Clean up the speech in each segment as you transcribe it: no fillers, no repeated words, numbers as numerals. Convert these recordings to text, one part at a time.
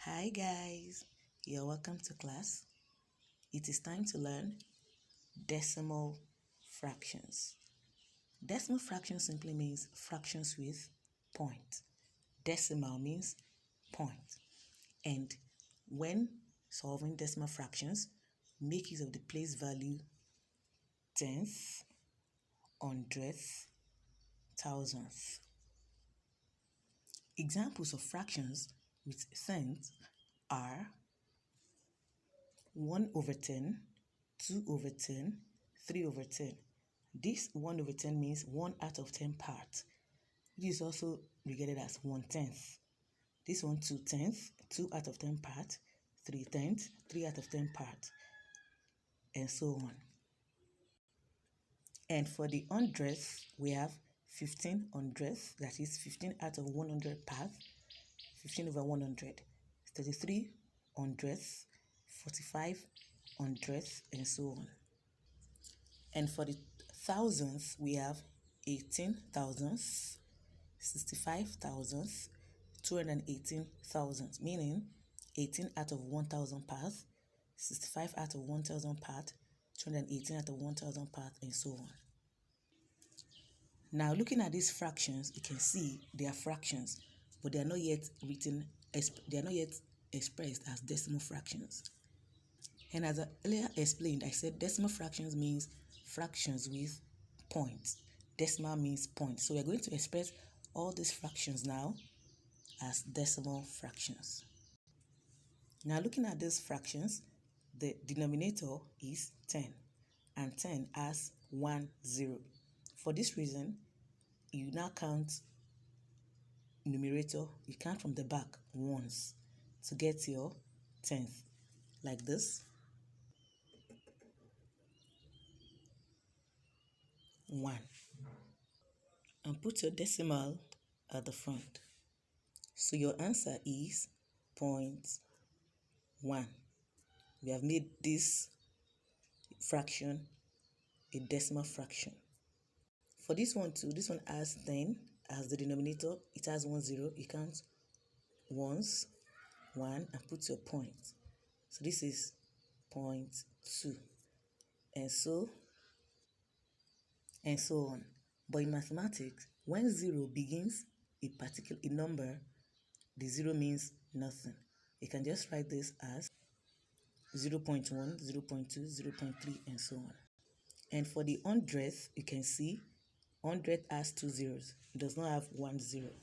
Hi guys, you're welcome to class. It is time to learn decimal fractions. Decimal fraction simply means fractions with point. Decimal means point. And when solving decimal fractions, make use of the place value tenth, hundredth, thousandth. Examples of fractions with tenth are 1 over 10, 2 over 10, 3 over 10. This 1 over 10 means 1 out of 10 parts. This is also regarded as 1/10. This one 2/10, 2 out of 10 parts, 3/10, 3 out of 10 parts, and so on. And for the hundredth, we have 15 hundredths, that is 15 out of 100 parts, 15 over 100, 33 hundredths, 45 hundredths, and so on. And for the thousandths, we have 18 thousandths, 65 thousandths, 218 thousandths, meaning 18 out of 1,000 parts, 65 out of 1,000 parts, 218 out of 1,000 parts, and so on. Now, looking at these fractions, you can see they are fractions, but they are not yet expressed as decimal fractions. And as I earlier explained, I said decimal fractions means fractions with points. Decimal means point. So we're going to express all these fractions now as decimal fractions. Now looking at these fractions, the denominator is 10 and 10 has 1 0. For this reason, you now count numerator, you count from the back once to get your 10th, like this. 1, and put your decimal at the front. So your answer is 0.1. We have made this fraction a decimal fraction. For this one too, this one has 10 as the denominator. It has 1 0. You count once, 1, and put your point. So this is 0.2, and so on. But in mathematics, when 0 begins a particular number, the 0 means nothing. You can just write this as 0.1, 0.2, 0.3, and so on. And for the hundredth, you can see 100 has 2 zeros. It does not have 1 0,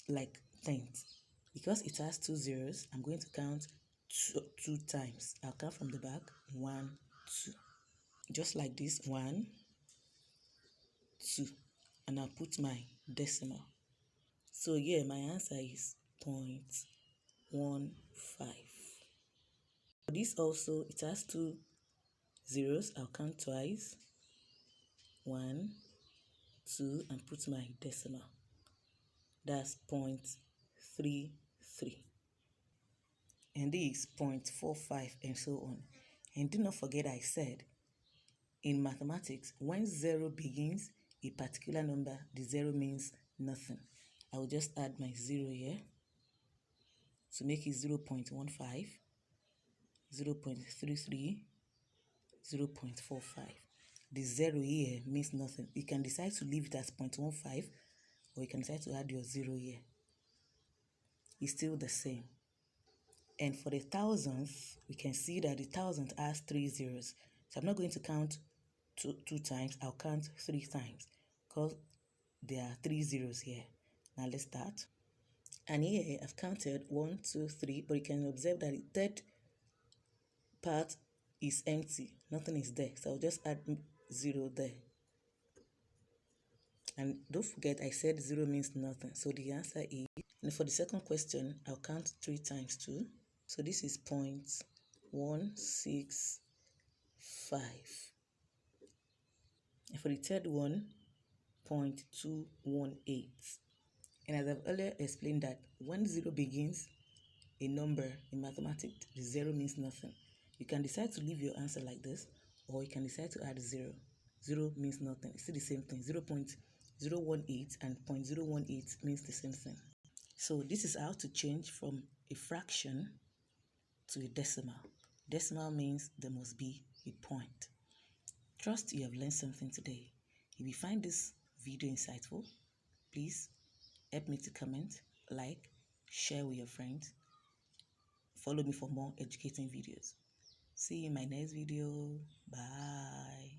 like tenth. Because it has 2 zeros, I'm going to count two times. I'll count from the back, 1, 2. Just like this, 1, 2. And I'll put my decimal. So yeah, my answer is 0.15. For this also, it has 2 zeros. I'll count twice, 1, 2, and put my decimal. That's 0.33. And this 0.45, and so on. And do not forget I said, in mathematics, when 0 begins a particular number, the 0 means nothing. I will just add my 0 here to make it 0.15, 0.33, 0.45. The 0 here means nothing. You can decide to leave it as 0.15, or you can decide to add your 0 here. It's still the same. And for the thousandth, we can see that the thousandth has 3 zeros. So I'm not going to count two times. I'll count 3 times because there are 3 zeros here. Now let's start. And here I've counted 1, 2, 3, but you can observe that the third part is empty. Nothing is there. So I'll just add 0 there. And don't forget I said 0 means nothing. So the answer is, and for the second question, I'll count 3 times too. So this is 0.165. And for the third one, 0.218. And as I've earlier explained that when 0 begins a number in mathematics, the 0 means nothing. You can decide to leave your answer like this, or you can decide to add 0. 0 means nothing. It's still the same thing. 0.018 and 0.018 means the same thing. So this is how to change from a fraction to a decimal. Decimal means there must be a point. Trust you have learned something today. If you find this video insightful, please help me to comment, like, share with your friends. Follow me for more educating videos. See you in my next video. Bye.